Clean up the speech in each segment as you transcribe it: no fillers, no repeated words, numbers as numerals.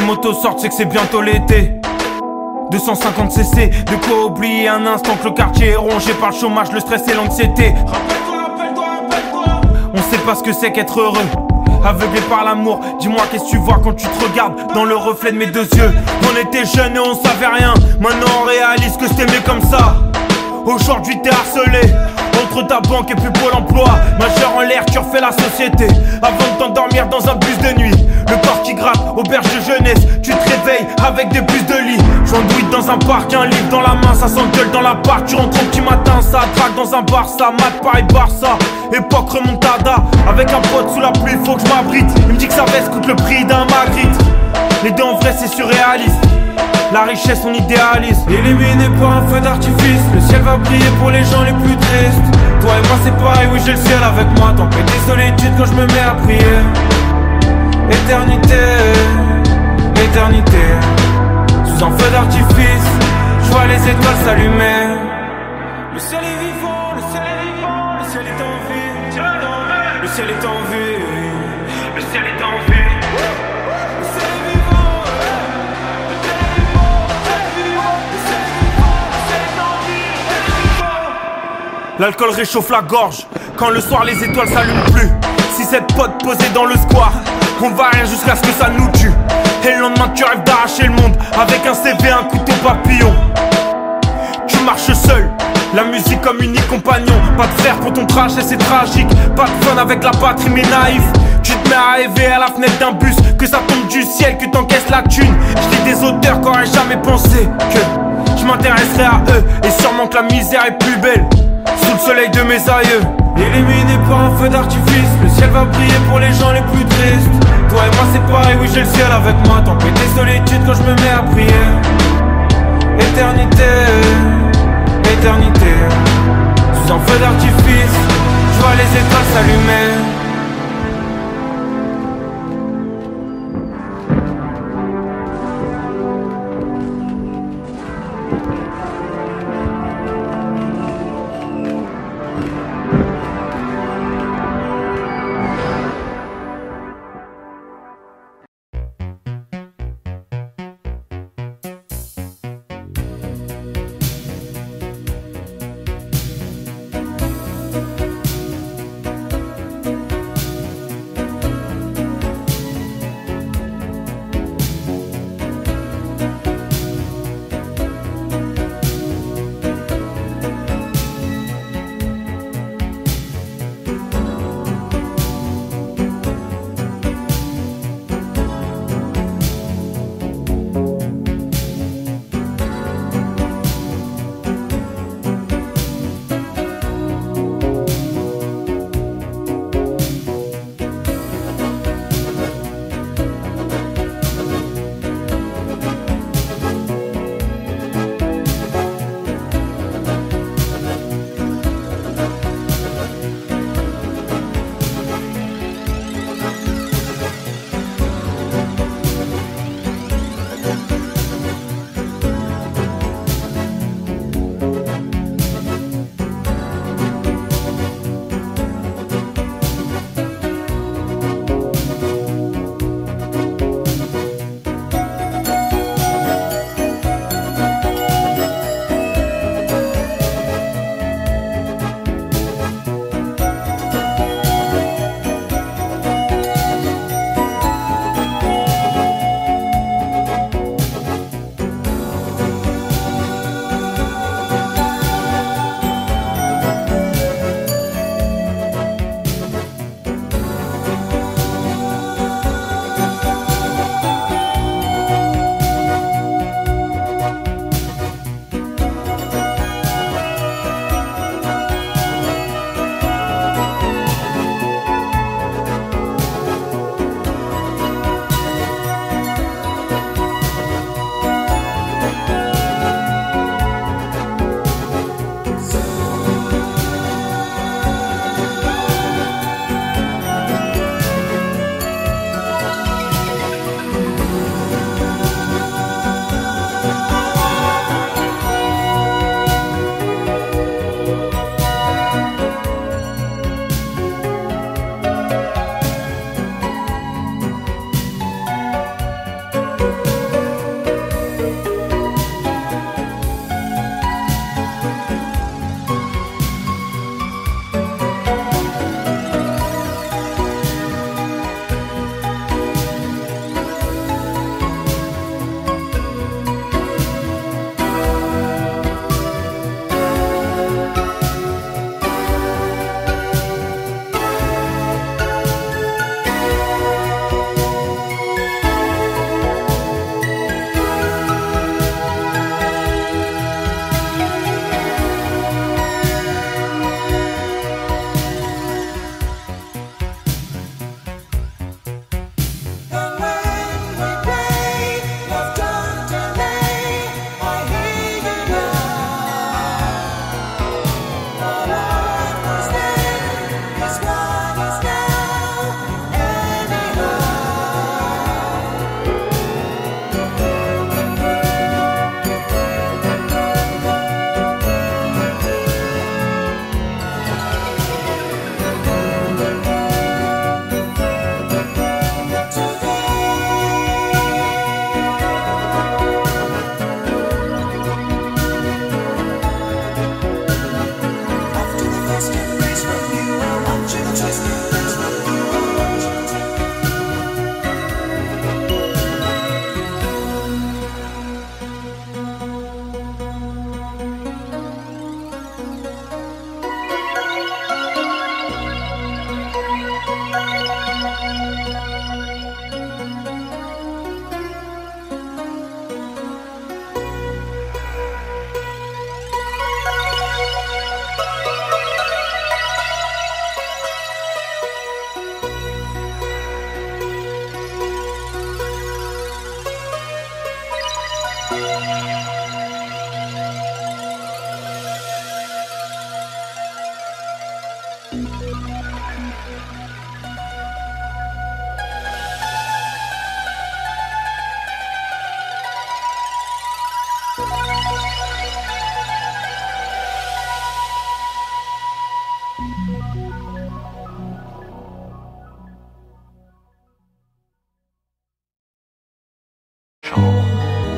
motos sortent, c'est que c'est bientôt l'été. 250 cc, de quoi oublier un instant que le quartier est rongé par le chômage, le stress et l'anxiété. On sait pas ce que c'est qu'être heureux, aveuglé par l'amour. Dis-moi qu'est-ce que tu vois quand tu te regardes dans le reflet de mes deux yeux. On était jeunes et on savait rien, maintenant on réalise que c'était mieux comme ça. Aujourd'hui t'es harcelé entre ta banque et puis Pôle emploi. Majeur en l'air, tu refais la société avant de t'endormir dans un bus de nuit. Le corps qui gratte, auberge de jeunesse. Tu te réveilles avec des bus de lit. J'andouille dans un parc, un livre dans la main. Ça s'engueule dans l'appart, tu rentres au petit matin. Ça traque dans un bar, ça mate Paris Barça. Époque remontada, avec un pote sous la pluie, faut que je m'abrite. Il me dit que sa veste coûte le prix d'un Magritte. Les deux en vrai c'est surréaliste, la richesse on idéalise. Éliminé par un feu d'artifice, le ciel va briller pour les gens les plus tristes. Toi et moi c'est pareil, oui j'ai le ciel avec moi. Tempête des solitudes quand je me mets à prier. Éternité, éternité, sous un feu d'artifice, je vois les étoiles s'allumer. Le ciel est vivant, le ciel est vivant, le ciel est en vie. Le ciel est en vie, le ciel est en vie. L'alcool réchauffe la gorge, quand le soir les étoiles s'allument plus. Si cette pote posée dans le square, on va rien jusqu'à ce que ça nous tue. Et le lendemain tu rêves d'arracher le monde, avec un CV, un couteau papillon. Tu marches seul, la musique comme unique compagnon. Pas de frère pour ton trajet c'est tragique. Pas de fun avec la patrie mais naïf. Tu te mets à rêver à la fenêtre d'un bus, que ça tombe du ciel, que t'encaisses la thune. Je lis des auteurs qu'aurais jamais pensé que je m'intéresserais à eux. Et sûrement que la misère est plus belle sous le soleil de mes aïeux. Éliminé par un feu d'artifice, le ciel va briller pour les gens les plus tristes. Toi et moi c'est pareil, oui j'ai le ciel avec moi. Tempête des solitudes quand je me mets à prier. Éternité, éternité, sous un feu d'artifice, je vois les étoiles s'allumer.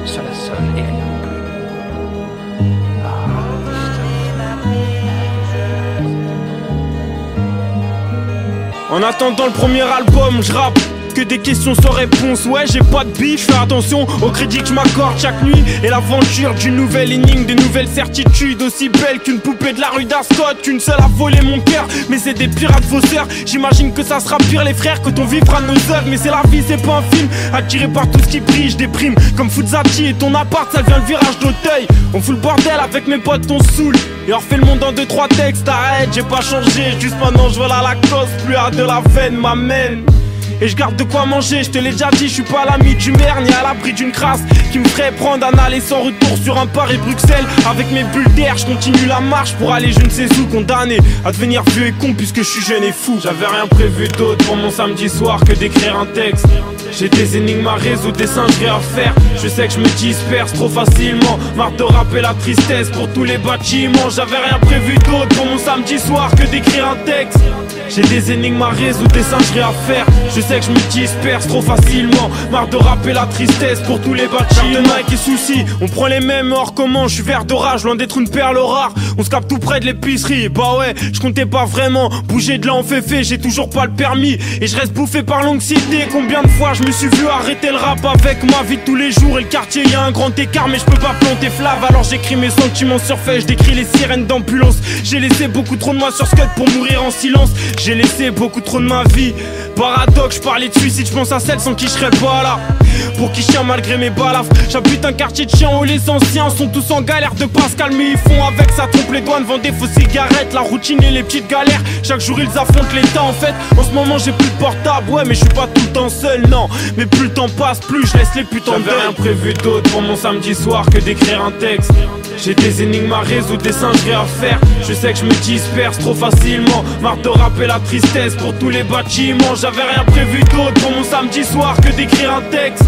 Seul à seul et rien de plus. En attendant le premier album, je rappe que des questions sans réponse. Ouais, j'ai pas de bif, fais attention au crédit que je m'accorde chaque nuit. Et l'aventure d'une nouvelle énigme, de nouvelles certitudes, aussi belle qu'une poupée de la rue d'Ascot, qu'une seule a volé mon cœur. Mais c'est des pirates faussaires. J'imagine que ça sera pire les frères quand on vivra nos œuvres. Mais c'est la vie, c'est pas un film. Attiré par tout ce qui brille, je déprime comme Fuzati. Et ton appart, ça vient le virage d'Auteuil. On fout le bordel avec mes potes, on saoule. Et on refait le monde en 2-3 textes. Arrête, j'ai pas changé, juste maintenant je veux la Lacoste. Plus à de la veine m'amène. Et je garde de quoi manger, je te l'ai déjà dit, je suis pas l'ami du maire ni à l'abri d'une crasse qui me ferait prendre un aller sans retour sur un Paris-Bruxelles. Avec mes bulles d'air, je continue la marche pour aller je ne sais où, condamné à devenir vieux et con puisque je suis jeune et fou. J'avais rien prévu d'autre pour mon samedi soir que d'écrire un texte. J'ai des énigmes à résoudre, des singeries à faire. Je sais que je me disperse trop facilement, marre de rapper la tristesse pour tous les bâtiments. J'avais rien prévu d'autre pour mon samedi soir que d'écrire un texte. J'ai des énigmes à résoudre, des singeries à faire. Je sais que je me disperse trop facilement, marre de rapper la tristesse pour tous les bâtiments. De Nike et soucis, on prend les mêmes hors comment. Je suis vert d'orage, loin d'être une perle rare. On se capte tout près de l'épicerie, bah ouais, je comptais pas vraiment bouger de là en féfé, j'ai toujours pas le permis. Et je reste bouffé par l'anxiété. Combien de fois je me suis vu arrêter le rap avec ma vie de tous les jours. Et le quartier, y a un grand écart, mais je peux pas planter Flav. Alors j'écris mes sentiments sur feuille, je décris les sirènes d'ambulance. J'ai laissé beaucoup trop de moi sur Scud pour mourir en silence. J'ai laissé beaucoup trop de ma vie. Paradoxe, je parlais de suicide, je pense à celle sans qui je serais pas là. Pour qui chien malgré mes balafres. J'habite un quartier de chiens où les anciens sont tous en galère de pas se calmer. Ils font avec ça, trompent les douanes, vendent des fausses cigarettes. La routine et les petites galères, chaque jour ils affrontent l'état. En fait, en ce moment j'ai plus de portable. Ouais mais je suis pas tout le temps seul, non. Mais plus le temps passe, plus je laisse les putains de deuil. J'avais rien prévu d'autre pour mon samedi soir que d'écrire un texte. J'ai des énigmes à résoudre, des singeries à faire. Je sais que je me disperse trop facilement, marre de rapper la tristesse pour tous les bâtiments. J'avais rien prévu d'autre pour mon samedi soir que d'écrire un texte.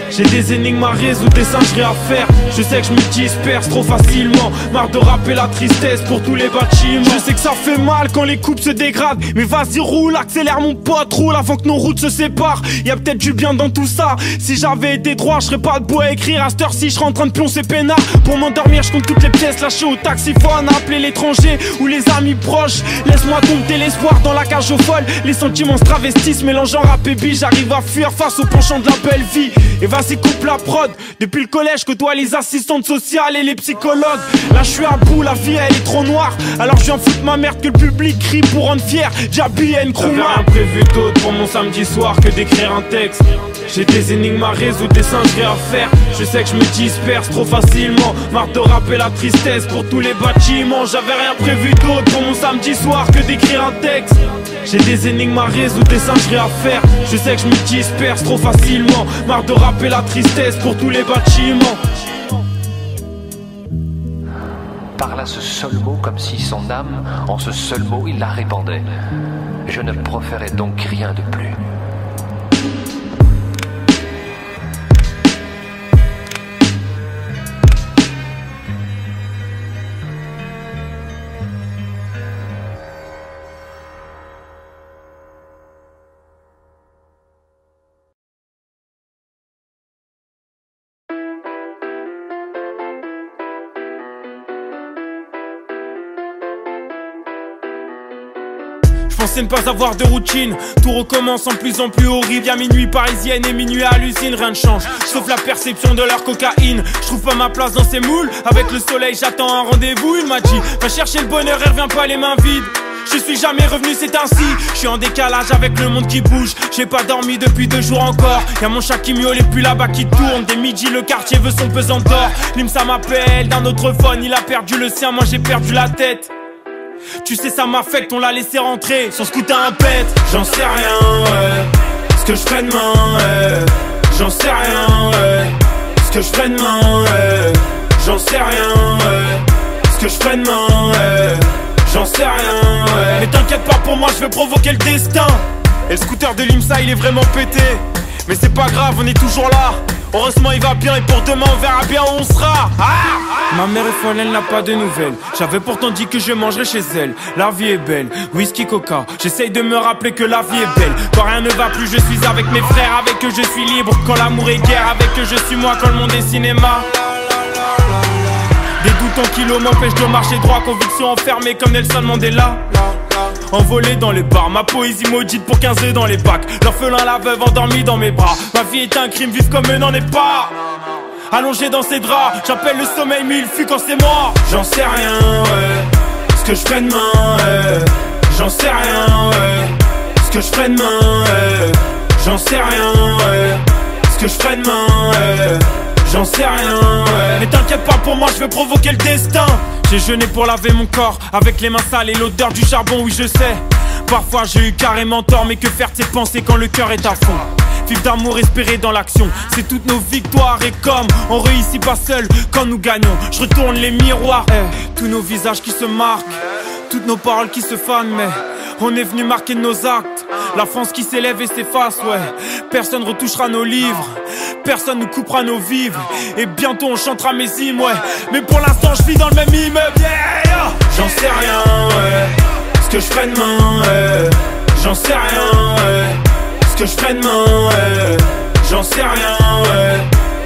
J'ai des énigmes à résoudre, des singeries à faire. Je sais que je me disperse trop facilement, marre de rapper la tristesse pour tous les bâtiments. Je sais que ça fait mal quand les coupes se dégradent, mais vas-y roule, accélère mon pote, roule avant que nos routes se séparent. Y'a peut-être du bien dans tout ça. Si j'avais été droit, je serais pas debout à écrire. À cette heure-ci, je serais en train de pioncer peinard. Pour m'endormir, je compte toutes les pièces lâchées au taxiphone, appeler l'étranger ou les amis proches. Laisse-moi dompter l'espoir dans la cage aux folles. Les sentiments se travestissent, mélangeant rap et biche. J'arrive à fuir face au penchant de la belle vie. Et vas-y coupe la prod. Depuis le collège, je côtoie les assistantes sociales et les psychologues. Là je suis à bout, la vie elle est trop noire. Alors je viens foutre ma merde que le public crie pour rendre fier. Diaby et Nkrumah. J'avais rien prévu d'autre pour mon samedi soir que d'écrire un texte. J'ai des énigmes à résoudre, des singeries à faire. Je sais que je me disperse trop facilement, marre de rapper la tristesse pour tous les bâtiments. J'avais rien prévu d'autre pour mon samedi soir que d'écrire un texte. J'ai des énigmes à résoudre, des singeries à faire. Je sais que je me disperse trop facilement, marre de rapper la tristesse pour tous les bâtiments. Parla ce seul mot comme si son âme, en ce seul mot, il la répandait. Je ne proférais donc rien de plus. Je pensais ne pas avoir de routine, tout recommence en plus horrible. Y'a minuit parisienne et minuit hallucine, rien ne change, sauf la perception de leur cocaïne. Je trouve pas ma place dans ces moules, avec le soleil j'attends un rendez-vous. Il m'a dit, va chercher le bonheur et reviens pas les mains vides. je suis jamais revenu, c'est ainsi. Je suis en décalage avec le monde qui bouge. J'ai pas dormi depuis 2 jours encore. Y'a mon chat qui miaule et puis là-bas qui tourne. Dès midi le quartier veut son pesant d'or. Limsa m'appelle d'un autre phone, il a perdu le sien, moi j'ai perdu la tête. Tu sais ça m'affecte, on l'a laissé rentrer. Son scooter un pète. J'en sais rien, ouais. Ce que je ferai demain, ouais. J'en sais rien, ouais. Ce que je ferai demain, ouais. J'en sais rien, ouais. Ce que je ferai demain, ouais. J'en sais rien, ouais. Mais t'inquiète pas pour moi, je vais provoquer le destin. Et le scooter de Limsa il est vraiment pété. Mais c'est pas grave, on est toujours là. Heureusement il va bien et pour demain on verra bien où on sera. Ma mère est folle, elle n'a pas de nouvelles. J'avais pourtant dit que je mangerais chez elle. La vie est belle, whisky, coca. J'essaye de me rappeler que la vie est belle. Quand rien ne va plus, je suis avec mes frères. Avec eux je suis libre, quand l'amour est guerre. Avec eux je suis moi, quand le monde est cinéma. Des doutes en kilos m'empêchent de marcher droit. Conviction enfermée comme Nelson Mandela. Envolé dans les bars, ma poésie maudite pour 15 dans les bacs. L'orphelin, la veuve endormie dans mes bras. Ma vie est un crime, vivre comme eux n'en est pas. Allongé dans ses draps, j'appelle le sommeil mais il fuit quand c'est moi. J'en sais rien, ouais. Ce que je ferai demain, ouais. J'en sais rien, ouais. Ce que je ferai demain, ouais. J'en sais rien, ouais. Ce que je ferai demain, ouais. J'en sais rien, ouais. Mais t'inquiète pas pour moi, je vais provoquer le destin. J'ai jeûné pour laver mon corps avec les mains sales et l'odeur du charbon, oui je sais. Parfois j'ai eu carrément tort, mais que faire de ces pensées quand le cœur est à fond. Vivre d'amour, espérer dans l'action, c'est toutes nos victoires. Et comme on réussit pas seul quand nous gagnons, je retourne les miroirs. Tous nos visages qui se marquent, toutes nos paroles qui se fanent, mais on est venu marquer nos actes. La France qui s'élève et s'efface, ouais. Personne retouchera nos livres, personne nous coupera nos vivres. Et bientôt on chantera mes hymnes, ouais. Mais pour l'instant je vis dans le même immeuble, yeah. J'en sais rien, ouais. Ce que je ferai demain, ouais. J'en sais rien, ouais. Ce que je ferai demain, ouais. J'en sais rien, ouais.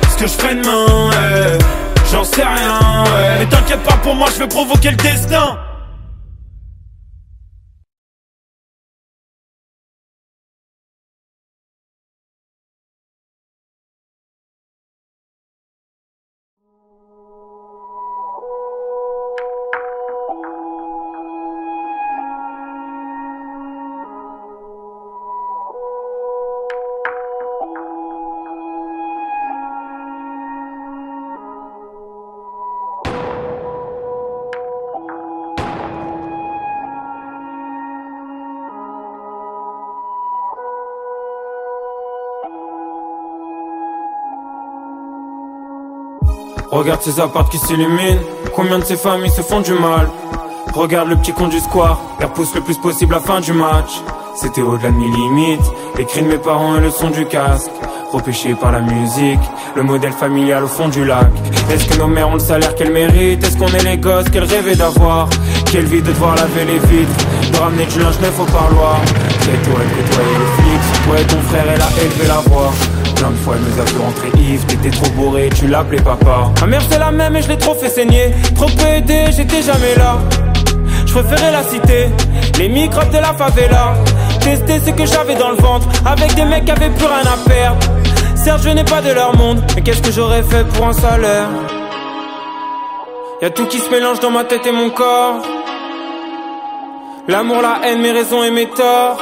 Ce que je ferai demain, ouais. J'en sais rien, ouais. Mais t'inquiète pas pour moi, je vais provoquer le destin. Regarde ces apparts qui s'illuminent, combien de ces familles se font du mal. Regarde le petit con du square, il repousse le plus possible la fin du match. C'était au-delà de mes limites, les cris de mes parents et le son du casque. Repêché par la musique, le modèle familial au fond du lac. Est-ce que nos mères ont le salaire qu'elles méritent? Est-ce qu'on est les gosses qu'elles rêvaient d'avoir? Quelle vie de devoir laver les vitres, de ramener du linge neuf au parloir. C'est toi et côtoyer les flics, ouais ton frère elle a élevé la voix. Plein de fois elle nous a vu rentrer Yves, t'étais trop bourré, tu l'appelais papa. Ma mère c'est la même et je l'ai trop fait saigner. Trop peu aidé, j'étais jamais là. Je préférais la cité, les microbes de la favela. Tester ce que j'avais dans le ventre, avec des mecs qui avaient plus rien à perdre. Certes je n'ai pas de leur monde, mais qu'est-ce que j'aurais fait pour un salaire? Y'a tout qui se mélange dans ma tête et mon corps. L'amour, la haine, mes raisons et mes torts.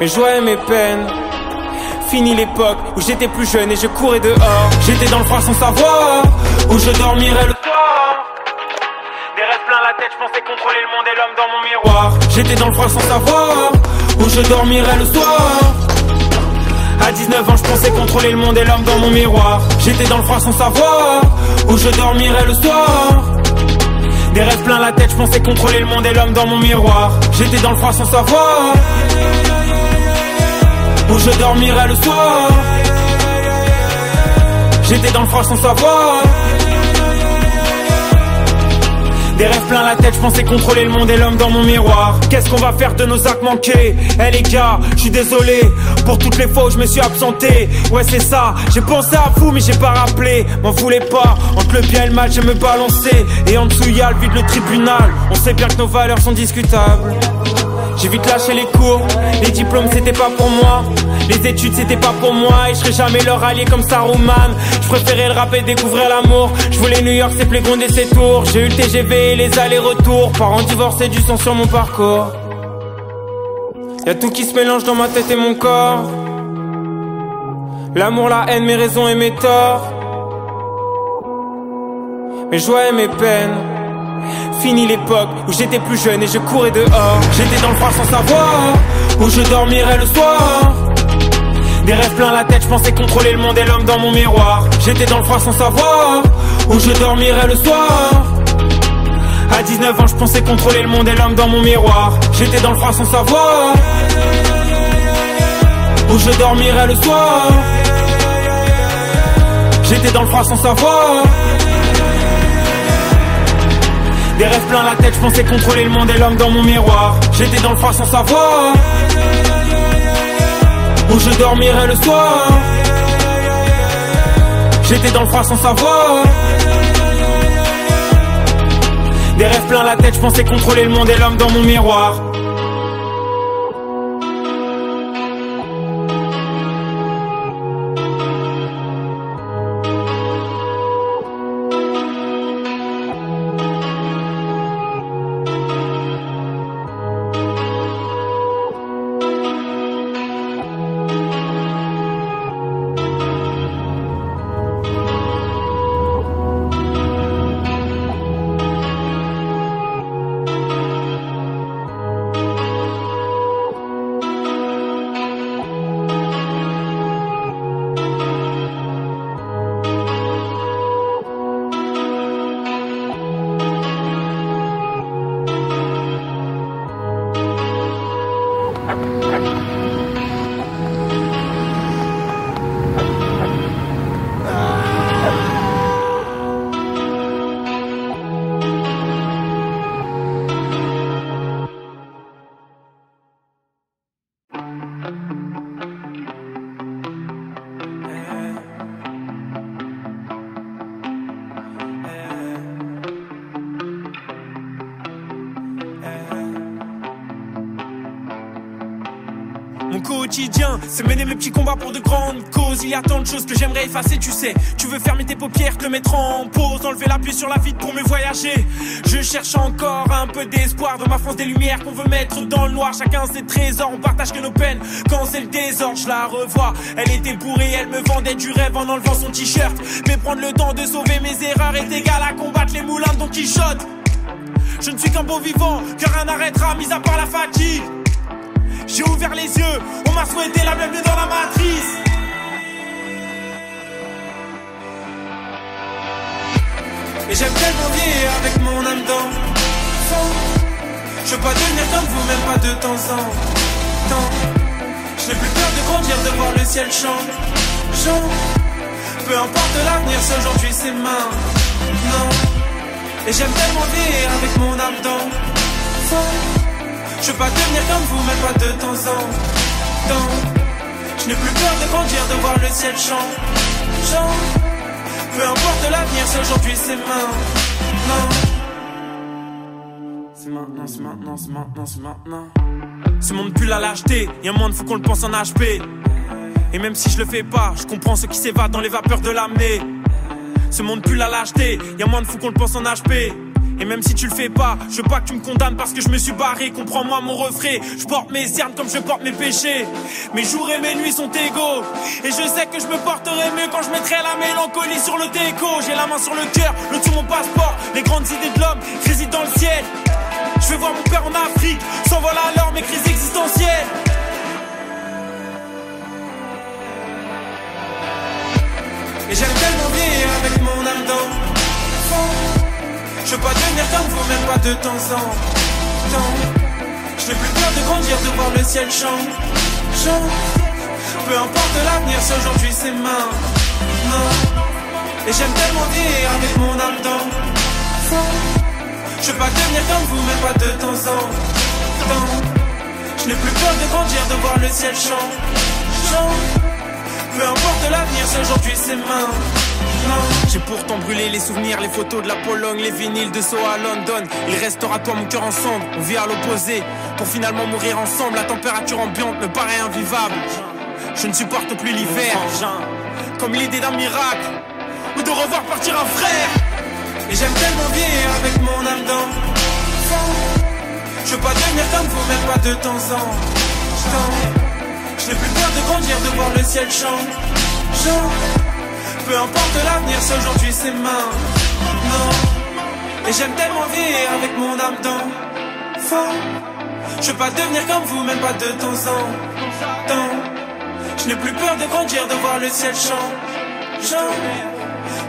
Mes joies et mes peines. Fini l'époque où j'étais plus jeune et je courais dehors. J'étais dans le froid sans savoir où je dormirais le soir. Des rêves plein la tête, je pensais contrôler le monde et l'homme dans mon miroir. J'étais dans le froid sans savoir où je dormirais le soir. À 19 ans je pensais contrôler le monde et l'homme dans mon miroir. J'étais dans le froid sans savoir où je dormirais le soir. Des rêves plein la tête, je pensais contrôler le monde et l'homme dans mon miroir. J'étais dans le froid sans savoir où je dormirais le soir. J'étais dans le froid sans savoir. Des rêves plein la tête, je pensais contrôler le monde et l'homme dans mon miroir. Qu'est-ce qu'on va faire de nos actes manqués? Eh les gars, je suis désolé pour toutes les fois où je me suis absenté. Ouais c'est ça, j'ai pensé à vous mais j'ai pas rappelé. M'en voulez pas, entre le bien et le mal je me balancer. Et en dessous y'a le vide, le tribunal. On sait bien que nos valeurs sont discutables. J'ai vite lâché les cours, les diplômes c'était pas pour moi, les études c'était pas pour moi, et je serai jamais leur allié comme Saruman. Je préférais le rap et découvrir l'amour. Je voulais New York, c'est Playground et ses tours. J'ai eu le TGV et les allers-retours. Parents divorcés, du sang sur mon parcours. Y'a tout qui se mélange dans ma tête et mon corps. L'amour, la haine, mes raisons et mes torts. Mes joies et mes peines. Fini l'époque où j'étais plus jeune et je courais dehors. J'étais dans le froid sans savoir où je dormirais le soir. Des rêves plein la tête, je pensais contrôler le monde et l'homme dans mon miroir. J'étais dans le froid sans savoir où je dormirais le soir. À 19 ans, je pensais contrôler le monde et l'homme dans mon miroir. J'étais dans le froid sans savoir où je dormirais le soir. J'étais dans le froid sans savoir. Des rêves plein la tête, je pensais contrôler le monde et l'homme dans mon miroir. J'étais dans le froid sans savoir où je dormirais le soir. J'étais dans le froid sans savoir. Des rêves plein la tête, je pensais contrôler le monde et l'homme dans mon miroir. Mon quotidien, c'est mener mes petits combats pour de grandes causes. Il y a tant de choses que j'aimerais effacer, tu sais. Tu veux fermer tes paupières, te mettre en pause, enlever l'appui sur la vitre pour me voyager. Je cherche encore un peu d'espoir dans ma France des lumières qu'on veut mettre dans le noir. Chacun ses trésors, on partage que nos peines. Quand c'est le désordre, je la revois. Elle était bourrée, elle me vendait du rêve en enlevant son t-shirt. Mais prendre le temps de sauver mes erreurs est égal à combattre les moulins de Don Quichotte. Je ne suis qu'un beau vivant, que rien n'arrêtera, mis à part la fatigue. J'ai ouvert les yeux, on m'a souhaité la bienvenue dans la matrice. Et j'aime tellement vivre avec mon âme dans je veux pas devenir comme vous, même pas de temps en temps. Je n'ai plus peur de grandir, de voir le ciel changeant. Peu importe l'avenir, si aujourd'hui c'est maintenant. Et j'aime tellement vivre avec mon âme dans je veux pas devenir comme vous, même pas de temps en temps. Je n'ai plus peur de grandir, de voir le ciel changeant. Peu importe l'avenir, si aujourd'hui c'est maintenant. C'est maintenant, c'est maintenant, c'est maintenant, c'est maintenant. Ce monde pue la lâcheté, y'a un monde, faut qu'on le pense en HP. Et même si je le fais pas, je comprends ce qui s'évade dans les vapeurs de l'amener. Ce monde pue la lâcheté, y'a un monde, faut qu'on le pense en HP. Et même si tu le fais pas, je veux pas que tu me condamnes parce que je me suis barré. Comprends-moi mon refrain, je porte mes cernes comme je porte mes péchés. Mes jours et mes nuits sont égaux. Et je sais que je me porterai mieux quand je mettrai la mélancolie sur le déco. J'ai la main sur le cœur, le sur mon passeport. Les grandes idées de l'homme résident dans le ciel. Je vais voir mon père en Afrique, s'envole alors mes crises existentielles. Et j'aime tellement vivre avec mon âme d'enfant. Je veux pas devenir comme vous, même pas de temps en temps. Je n'ai plus peur de grandir, de voir le ciel changeant. Peu importe l'avenir, si aujourd'hui c'est maintenant. Et j'aime tellement vivre avec mon âme d'enfant. Je veux pas devenir comme vous, même pas de temps en temps. Je n'ai plus peur de grandir, de voir le ciel changeant. Peu importe l'avenir, si aujourd'hui c'est maintenant. J'ai pourtant brûlé les souvenirs, les photos de la Pologne, les vinyles de Soho à London. Il restera toi mon cœur ensemble, on vit à l'opposé pour finalement mourir ensemble. La température ambiante me paraît invivable. Je ne supporte plus l'hiver, comme l'idée d'un miracle ou de revoir partir un frère. Et j'aime tellement vivre avec mon âme d'enfant. Je veux pas devenir comme vous, même pas de temps en temps. Je n'ai plus peur de grandir, de voir le ciel changeant. Peu importe l'avenir, si aujourd'hui c'est maintenant. Et j'aime tellement vivre avec mon âme d'enfant. Je veux pas devenir comme vous, même pas de temps en temps. Je n'ai plus peur de grandir, de voir le ciel changeant.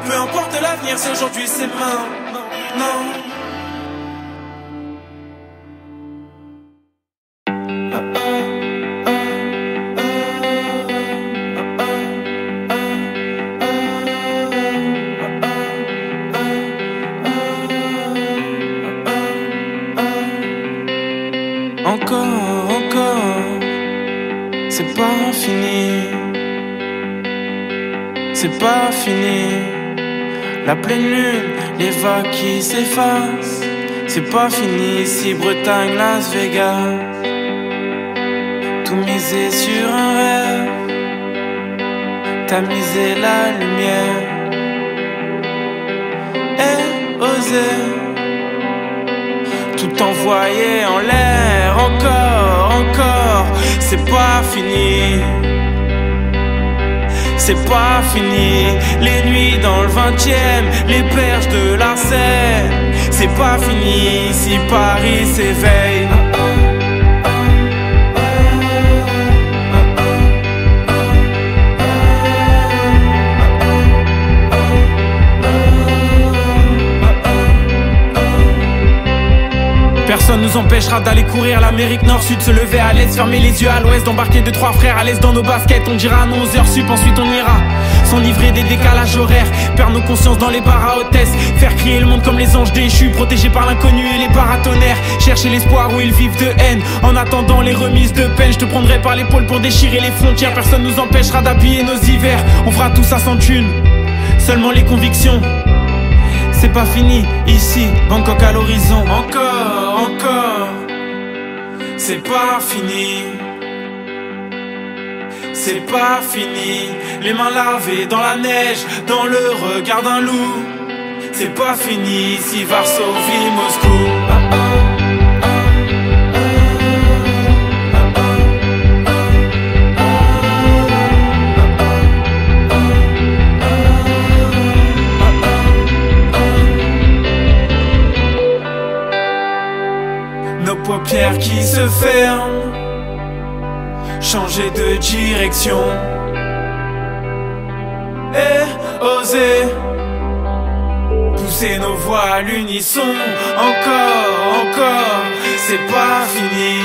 Peu importe l'avenir, si aujourd'hui c'est maintenant. Encore, c'est pas fini, c'est pas fini. La pleine lune, les vagues qui s'effacent, c'est pas fini ici, Bretagne, Las Vegas. Tout misé sur un rêve, tamiser la lumière et oser tout envoyer en l'air. Encore, c'est pas fini, c'est pas fini. Les nuits dans le 20e, les berges de la Seine, c'est pas fini si Paris s'éveille. Personne nous empêchera d'aller courir l'Amérique Nord-Sud, se lever à l'Est, fermer les yeux à l'Ouest, d'embarquer 2-3 frères à l'aise dans nos baskets. On dira non aux heures sup, ensuite on ira s'enivrer des décalages horaires, perdre nos consciences dans les bars à hôtesse, faire crier le monde comme les anges déchus, protégés par l'inconnu et les paratonnerres, chercher l'espoir où ils vivent de haine. En attendant les remises de peine, je te prendrai par l'épaule pour déchirer les frontières. Personne nous empêchera d'habiller nos hivers, on fera tout ça sans thune, seulement les convictions. C'est pas fini ici, Bangkok à l'horizon. Encore, c'est pas fini. C'est pas fini. Les mains lavées dans la neige, dans le regard d'un loup. C'est pas fini ici, Varsovie, Moscou. Paupières qui se ferment, changer de direction et oser pousser nos voix à l'unisson. Encore, c'est pas fini,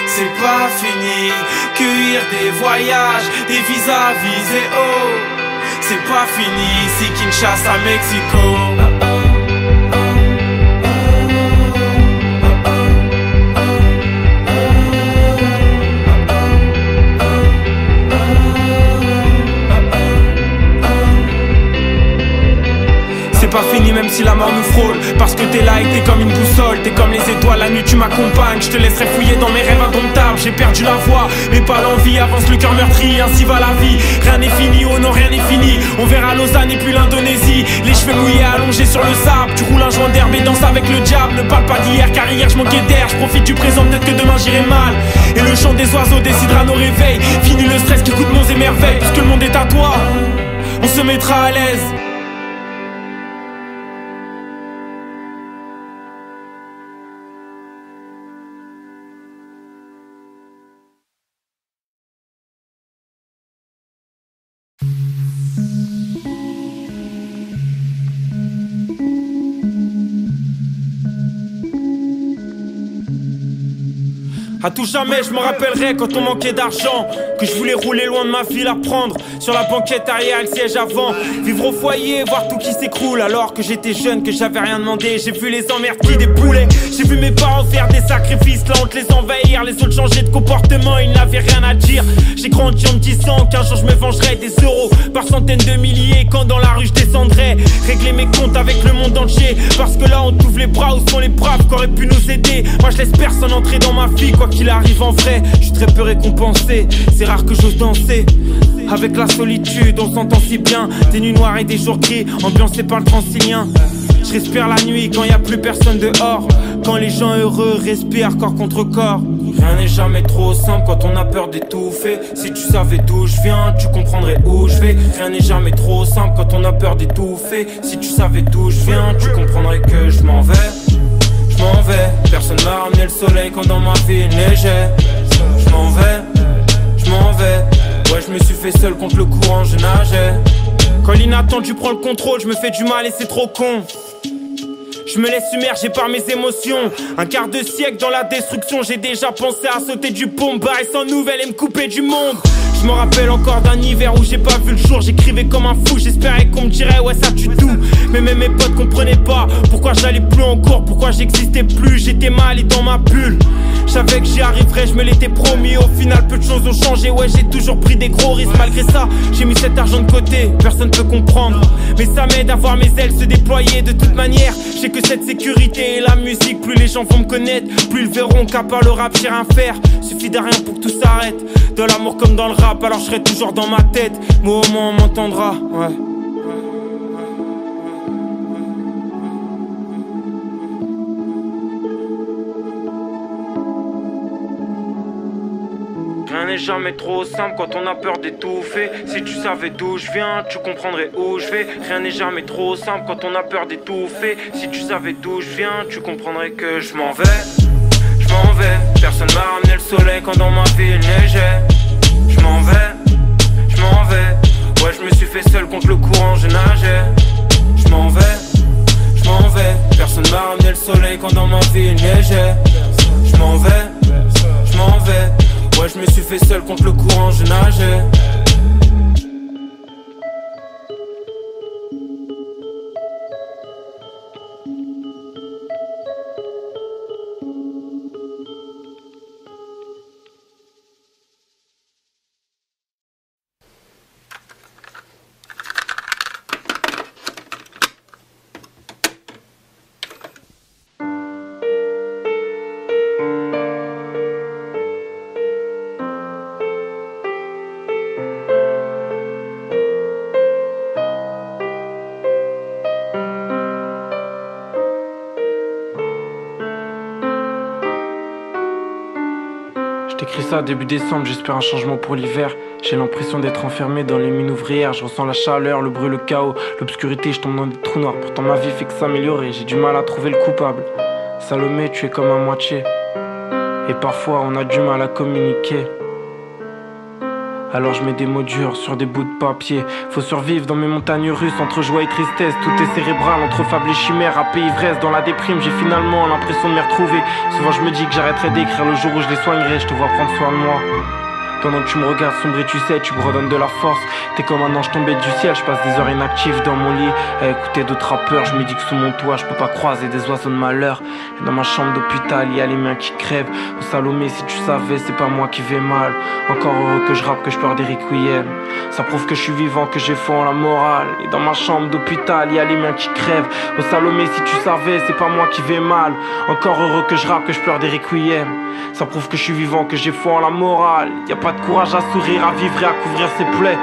c'est pas fini. Cueillir des voyages, des visas visés haut, c'est pas fini ici, Kinshasa, Mexico. C'est pas fini même si la mort nous frôle, parce que t'es là et t'es comme une boussole, t'es comme les étoiles, la nuit tu m'accompagnes. Je te laisserai fouiller dans mes rêves indomptables. J'ai perdu la voix mais pas l'envie, avance le cœur meurtri, ainsi va la vie. Rien n'est fini, oh non rien n'est fini. On verra Lausanne et puis l'Indonésie, les cheveux mouillés allongés sur le sable. Tu roules un joint d'herbe et danses avec le diable. Ne parle pas d'hier car hier je manquais d'air. Je profite du présent, peut-être que demain j'irai mal. Et le chant des oiseaux décidera nos réveils. Fini le stress qui coûte monts et merveilles, puisque le monde est à toi, on se mettra à l'aise. À tout jamais je me rappellerai quand on manquait d'argent, que je voulais rouler loin de ma ville, apprendre sur la banquette arrière, le siège avant, vivre au foyer, voir tout qui s'écroule. Alors que j'étais jeune, que j'avais rien demandé, j'ai vu les emmerdes qui déboulaient. J'ai vu mes parents faire des sacrifices, la honte les envahir, les autres changer de comportement, ils n'avaient rien à dire. J'ai grandi en me disant qu'un jour je me vengerais des euros par centaines de milliers, quand dans la rue je descendrais, régler mes comptes avec le monde entier. Parce que là on t'ouvre les bras, où sont les braves qui auraient pu nous aider. Moi je laisse personne entrer dans ma vie, quoi qu'il arrive en vrai. Je suis très peu récompensé, c'est rare que j'ose danser. Avec la solitude, on s'entend si bien. Des nuits noires et des jours gris, ambiancés par le Transilien. Je respire la nuit quand y a plus personne dehors. Quand les gens heureux respirent corps contre corps. Rien n'est jamais trop simple quand on a peur d'étouffer. Si tu savais d'où je viens, tu comprendrais où je vais. Rien n'est jamais trop simple quand on a peur d'étouffer. Si tu savais d'où je viens, tu comprendrais que je m'en vais. Je m'en vais, personne m'a ramené le soleil quand dans ma vie il neigeait. Je m'en vais, je m'en vais. Ouais, je me suis fait seul contre le courant, je nageais. Quand l'inattendu prend le contrôle, je me fais du mal et c'est trop con. Je me laisse submerger par mes émotions. Un quart de siècle dans la destruction, j'ai déjà pensé à sauter du pont, barrer sans nouvelles et me couper du monde. Je me rappelle encore d'un hiver où j'ai pas vu le jour. J'écrivais comme un fou, j'espérais qu'on me dirait ouais ça tue tout. Mais même mes potes comprenaient pas pourquoi j'allais plus en cours, pourquoi j'existais plus. J'étais mal et dans ma bulle. Je savais que j'y arriverais, je me l'étais promis. Au final peu de choses ont changé, ouais j'ai toujours pris des gros risques. Malgré ça, j'ai mis cet argent de côté, personne peut comprendre. Mais ça m'aide à voir mes ailes se déployer. De toute manière, je sais que cette sécurité et la musique, plus les gens vont me connaître, plus ils verront qu'à part le rap j'ai rien faire. Suffit de rien pour que tout s'arrête. De l'amour comme dans le rap, alors je serai toujours dans ma tête. Mais au moins on m'entendra, ouais. Rien n'est jamais trop simple quand on a peur d'étouffer. Si tu savais d'où je viens, tu comprendrais où je vais. Rien n'est jamais trop simple quand on a peur d'étouffer. Si tu savais d'où je viens, tu comprendrais que je m'en vais. Je m'en vais, personne m'a ramené le soleil quand dans ma vie il neigeait. Je m'en vais, je m'en vais. Ouais, je me suis fait seul contre le courant, je nageais. Je m'en vais, je m'en vais. Personne m'a ramené le soleil quand dans ma vie il neigeait. Je m'en vais, je m'en vais. Ouais, je me suis fait seul contre le courant, je nageais. J'écris ça début décembre, j'espère un changement pour l'hiver. J'ai l'impression d'être enfermé dans les mines ouvrières. Je ressens la chaleur, le bruit, le chaos, l'obscurité, je tombe dans des trous noirs. Pourtant ma vie fait que s'améliorer, j'ai du mal à trouver le coupable. Salomé, tu es comme à moitié. Et parfois on a du mal à communiquer. Alors je mets des mots durs sur des bouts de papier. Faut survivre dans mes montagnes russes, entre joie et tristesse. Tout est cérébral, entre fable et chimère. Rap et ivresse, dans la déprime, j'ai finalement l'impression de m'y retrouver. Souvent je me dis que j'arrêterai d'écrire le jour où je les soignerai. Je te vois prendre soin de moi. Pendant que tu me regardes sombrer, tu sais, tu me redonnes de la force. T'es comme un ange tombé du ciel, je passe des heures inactives dans mon lit à écouter d'autres rappeurs. Je me dis que sous mon toit, je peux pas croiser des oiseaux de malheur. Et dans ma chambre d'hôpital, il y a les miens qui crèvent. Oh Salomé, si tu savais, c'est pas moi qui vais mal. Encore heureux que je rappe, que je pleure des requiem. Ça prouve que je suis vivant, que j'ai foi en la morale. Et dans ma chambre d'hôpital, il y a les miens qui crèvent. Oh Salomé, si tu savais, c'est pas moi qui vais mal. Encore heureux que je rappe, que je pleure des requiem. Ça prouve que je suis vivant, que j'ai foi en la morale. Y a pas de courage à sourire, à vivre et à couvrir ses plaies.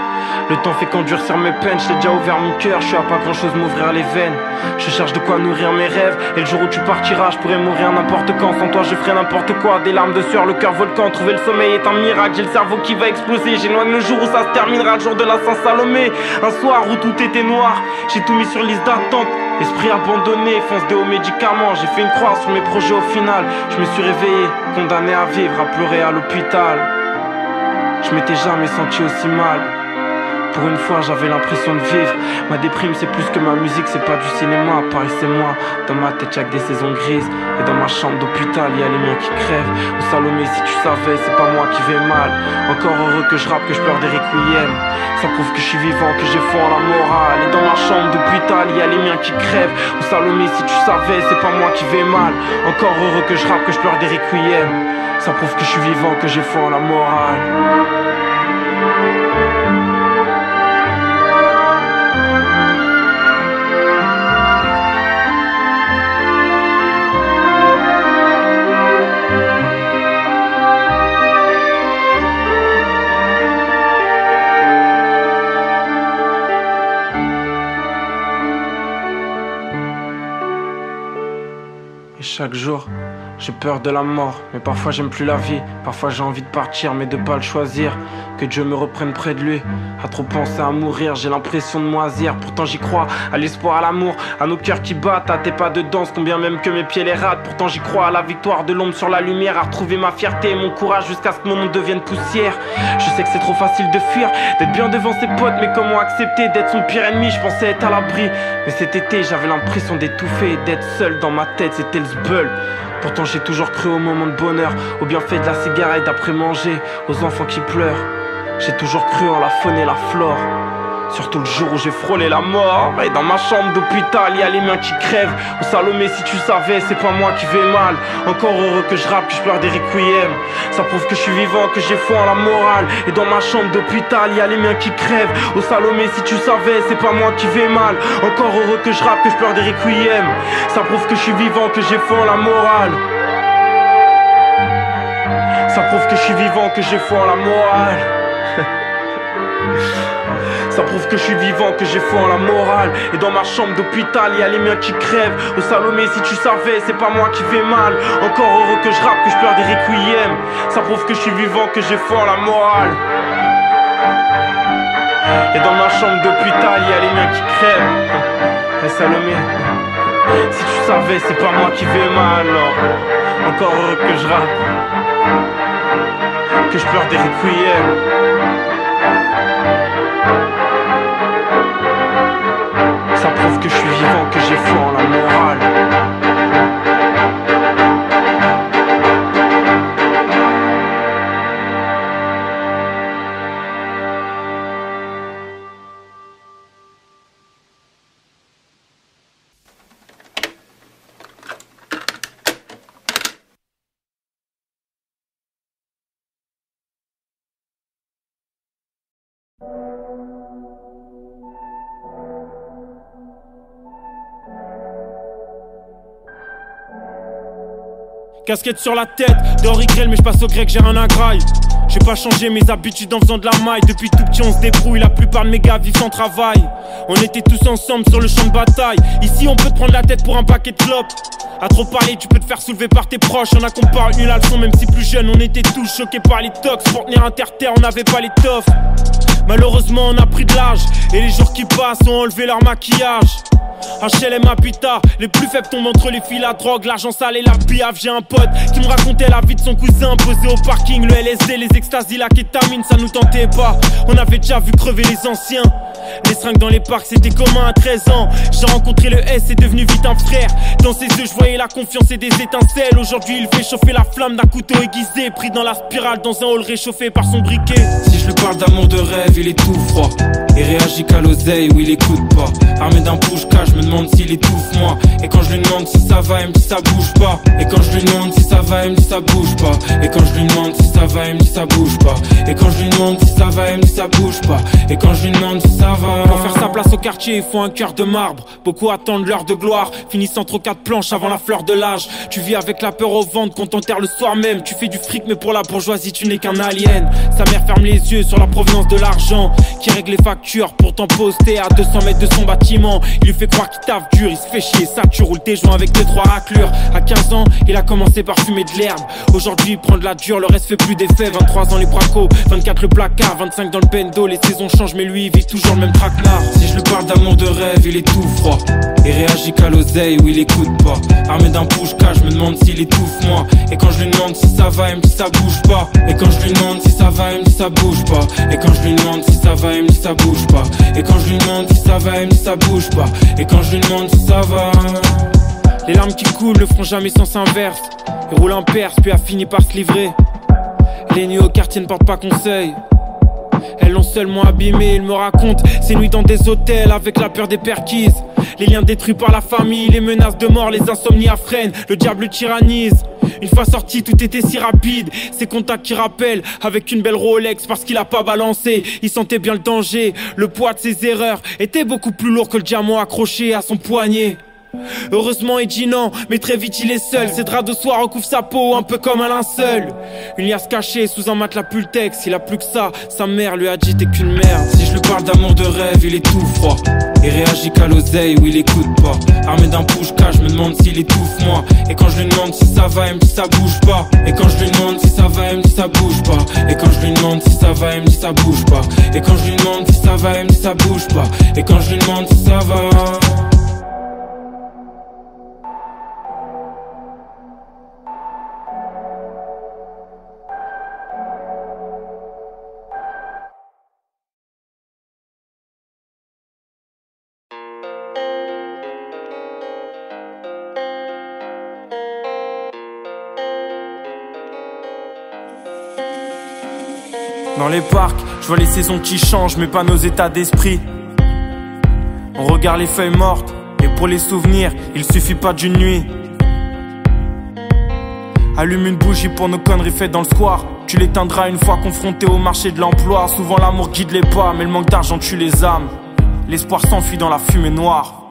Le temps fait qu'endurcir mes peines, je t'ai déjà ouvert mon cœur. Je suis à pas grand chose m'ouvrir les veines. Je cherche de quoi nourrir mes rêves. Et le jour où tu partiras, je pourrais mourir n'importe quand. Sans toi je ferai n'importe quoi. Des larmes de sueur, le cœur volcan. Trouver le sommeil est un miracle. J'ai le cerveau qui va exploser. J'éloigne le jour où ça se terminera, le jour de la Saint-Salomé. Un soir où tout était noir, j'ai tout mis sur liste d'attente. Esprit abandonné, fonce des hauts médicaments. J'ai fait une croix sur mes projets au final. Je me suis réveillé, condamné à vivre, à pleurer à l'hôpital. Je m'étais jamais senti aussi mal. Pour une fois j'avais l'impression de vivre. Ma déprime c'est plus que ma musique, c'est pas du cinéma. Paris c'est moi, dans ma tête y'a que des saisons grises. Et dans ma chambre d'hôpital y'a les miens qui crèvent. Au Salomé si tu savais, c'est pas moi qui vais mal. Encore heureux que je rappe, que je pleure des requiem. Ça prouve que je suis vivant, que j'ai foi en la morale. Et dans ma chambre d'hôpital y'a les miens qui crèvent. Au Salomé si tu savais, c'est pas moi qui vais mal. Encore heureux que je rappe, que je pleure des requiem. Ça prouve que je suis vivant, que j'ai foi en la morale. Chaque jour, j'ai peur de la mort, mais parfois j'aime plus la vie. Parfois j'ai envie de partir, mais de pas le choisir. Que Dieu me reprenne près de lui. À trop penser à mourir, j'ai l'impression de moisir. Pourtant j'y crois, à l'espoir, à l'amour, à nos cœurs qui battent, à tes pas de danse, combien même que mes pieds les ratent. Pourtant j'y crois, à la victoire de l'ombre sur la lumière, à retrouver ma fierté et mon courage jusqu'à ce que mon monde devienne poussière. Je sais que c'est trop facile de fuir, d'être bien devant ses potes, mais comment accepter d'être son pire ennemi? Je pensais être à l'abri, mais cet été j'avais l'impression d'étouffer, d'être seul dans ma tête, c'était le zbeul. Pourtant j'ai toujours cru au moment de bonheur, au bienfait de la cigarette après manger, aux enfants qui pleurent. J'ai toujours cru en la faune et la flore, surtout le jour où j'ai frôlé la mort. Et dans ma chambre d'hôpital y'a les miens qui crèvent. Au Salomé si tu savais, c'est pas moi qui vais mal. Encore heureux que je rappe, que je pleure des requiem. Ça prouve que je suis vivant, que j'ai foi en la morale. Et dans ma chambre d'hôpital y'a les miens qui crèvent. Au Salomé si tu savais, c'est pas moi qui vais mal. Encore heureux que je rappe, que je pleure des requiem. Ça prouve que je suis vivant, que j'ai foi en la morale. Ça prouve que je suis vivant, que j'ai foi en la morale. Ça prouve que je suis vivant, que j'ai foi en la morale. Et dans ma chambre d'hôpital y'a les miens qui crèvent. Au Salomé si tu savais, c'est pas moi qui vais mal. Encore heureux que je rappe, que je pleure des requiem. Ça prouve que je suis vivant, que j'ai foi en la morale. Et dans ma chambre d'hôpital y'a les miens qui crèvent. Et Salomé, si tu savais, c'est pas moi qui vais mal. Encore heureux que je rappe, que je pleure des requiem. Ça prouve que je suis vivant, que j'ai foi en la morale. Casquette sur la tête, dehors il grêle mais je passe au grec, j'ai rien à graille. J'ai pas changé mes habitudes en faisant de la maille. Depuis tout petit on se débrouille, la plupart de mes gars vivent sans travail. On était tous ensemble sur le champ de bataille. Ici on peut te prendre la tête pour un paquet de clopes. À trop parler tu peux te faire soulever par tes proches. Y'en a qu'on parle une la leçon même si plus jeune. On était tous choqués par les tox. Pour tenir inter-terre on n'avait pas l'étoffe. Malheureusement on a pris de l'âge. Et les jours qui passent ont enlevé leur maquillage. HLM Habitat, les plus faibles tombent entre les fils à drogue, l'argent sale et la piave. J'ai un pote qui me racontait la vie de son cousin posé au parking. Le LSD, les extasies, la kétamine, ça nous tentait pas. On avait déjà vu crever les anciens. Les seringues dans les parcs c'était commun à 13 ans. J'ai rencontré le S, c'est devenu vite un frère. Dans ses yeux je voyais la confiance et des étincelles. Aujourd'hui il fait chauffer la flamme d'un couteau aiguisé. Pris dans la spirale dans un hall réchauffé par son briquet. Si je lui parle d'amour de rêve il est tout froid. Il réagit qu'à l'oseille ou il écoute pas. Armé d'un push-cash, je me demande s'il étouffe moi. Et quand je lui demande si ça va, il me dit ça bouge pas. Et quand je lui demande si ça va, il me dit ça bouge pas. Et quand je lui demande si ça va, il me dit ça bouge pas. Et quand je lui demande si ça va, il me dit ça bouge pas. Et quand je lui demande si ça va. Pour faire sa place au quartier, il faut un cœur de marbre. Beaucoup attendent l'heure de gloire, finissent entre quatre planches avant la fleur de l'âge. Tu vis avec la peur au ventre quand t'enterres le soir même. Tu fais du fric mais pour la bourgeoisie tu n'es qu'un alien. Sa mère ferme les yeux sur la provenance de l'argent qui règle les factures, pourtant posté à 200 mètres de son bâtiment. Il lui fait croire qu'il taffe dur, il se fait chier, ça tu roules tes joints avec 2-3 raclures. À 15 ans, il a commencé par fumer de l'herbe. Aujourd'hui il prend de la dure, le reste fait plus d'effet. 23 ans les bracos, 24 le placard, 25 dans le bendo. Les saisons changent mais lui il vit toujours le même traquenard. Si je lui parle d'amour de rêve il est tout froid et réagit qu'à l'oseille où il écoute pas. Armé d'un push-cash, je me demande s'il étouffe moi. Et quand je lui demande si ça va, il me dit ça bouge pas. Et quand je lui demande si ça va, il me dit ça bouge pas. Et quand je lui demande si ça va, il me dit ça bouge pas. Et quand je lui demande si ça va, il me dit ça bouge pas. Et quand je lui demande si ça va. Les larmes qui coulent ne feront jamais sens inverse. Il roule un perse puis a fini par se livrer. Les nuits au quartier ne portent pas conseil. Elles l'ont seulement abîmé, il me raconte ces nuits dans des hôtels avec la peur des perquises. Les liens détruits par la famille, les menaces de mort, les insomnies à freine, le diable le tyrannise. Une fois sorti, tout était si rapide. Ces contacts qui rappellent avec une belle Rolex parce qu'il a pas balancé. Il sentait bien le danger, le poids de ses erreurs était beaucoup plus lourd que le diamant accroché à son poignet. Heureusement il dit non, mais très vite il est seul. Ses draps de soie recouvrent sa peau un peu comme un linceul. Une liasse cachée sous un matelas Pultex. Il a plus que ça, sa mère lui a dit t'es qu'une merde. Si je lui parle d'amour de rêve il est tout froid et réagit qu'à l'oseille où il écoute pas. Armé d'un push-cash, je me demande s'il étouffe moi. Et quand je lui demande si ça va, il me dit ça bouge pas. Et quand je lui demande si ça va, il me dit ça bouge pas. Et quand je lui demande si ça va, il me dit ça bouge pas. Et quand je lui demande si ça va, il me dit ça bouge pas. Et quand je lui demande si ça va. Dans les parcs, je vois les saisons qui changent, mais pas nos états d'esprit. On regarde les feuilles mortes, et pour les souvenirs, il suffit pas d'une nuit. Allume une bougie pour nos conneries faites dans le square. Tu l'éteindras une fois confronté au marché de l'emploi. Souvent l'amour guide les pas, mais le manque d'argent tue les âmes. L'espoir s'enfuit dans la fumée noire.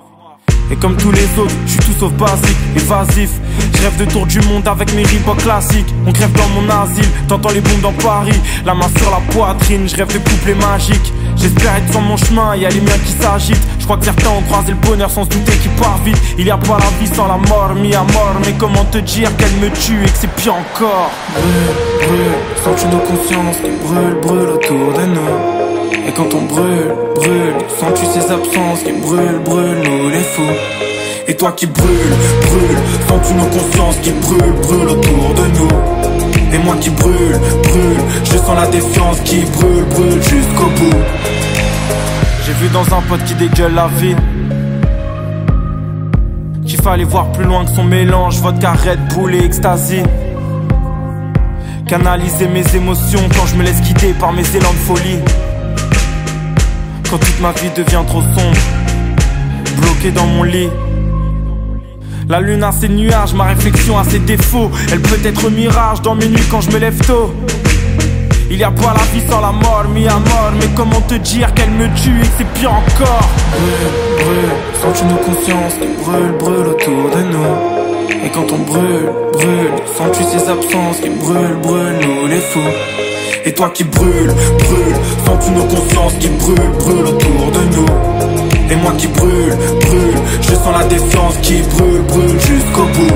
Et comme tous les autres, je suis tout sauf basique, évasif. Je rêve de tour du monde avec mes Reebok classiques. On crève dans mon asile, t'entends les bombes dans Paris. La main sur la poitrine, je rêve de couplets magiques. J'espère être sur mon chemin, y'a les miens qui s'agitent. Je crois que certains ont croisé le bonheur sans se douter qu'il part vite. Il y a pas la vie sans la mort, mis à mort. Mais comment te dire qu'elle me tue et que c'est pire encore. Brûle, brûle, sens-tu nos consciences qui brûlent autour de nous. Et quand on brûle, sens-tu ces absences qui brûlent nous les fous. Et toi qui brûle, sens-tu nos consciences qui brûlent autour de nous. Et moi qui brûle, je sens la défiance qui brûle jusqu'au bout. J'ai vu dans un pote qui dégueule la vie qu'il fallait voir plus loin que son mélange vodka, Red Bull et ecstasy. Canaliser mes émotions quand je me laisse guider par mes élans de folie. Quand toute ma vie devient trop sombre, bloqué dans mon lit. La lune a ses nuages, ma réflexion a ses défauts. Elle peut être mirage dans mes nuits quand je me lève tôt. Il y a pas la vie sans la mort, mis à mort. Mais comment te dire qu'elle me tue et que c'est pire encore. Brûle, sens-tu nos consciences qui brûlent autour de nous. Et quand on brûle, sens-tu ces absences qui brûlent nous les fous. Et toi qui brûle, sens-tu nos consciences qui brûlent autour de nous. Et moi qui brûle, je sens la défiance qui brûle jusqu'au bout.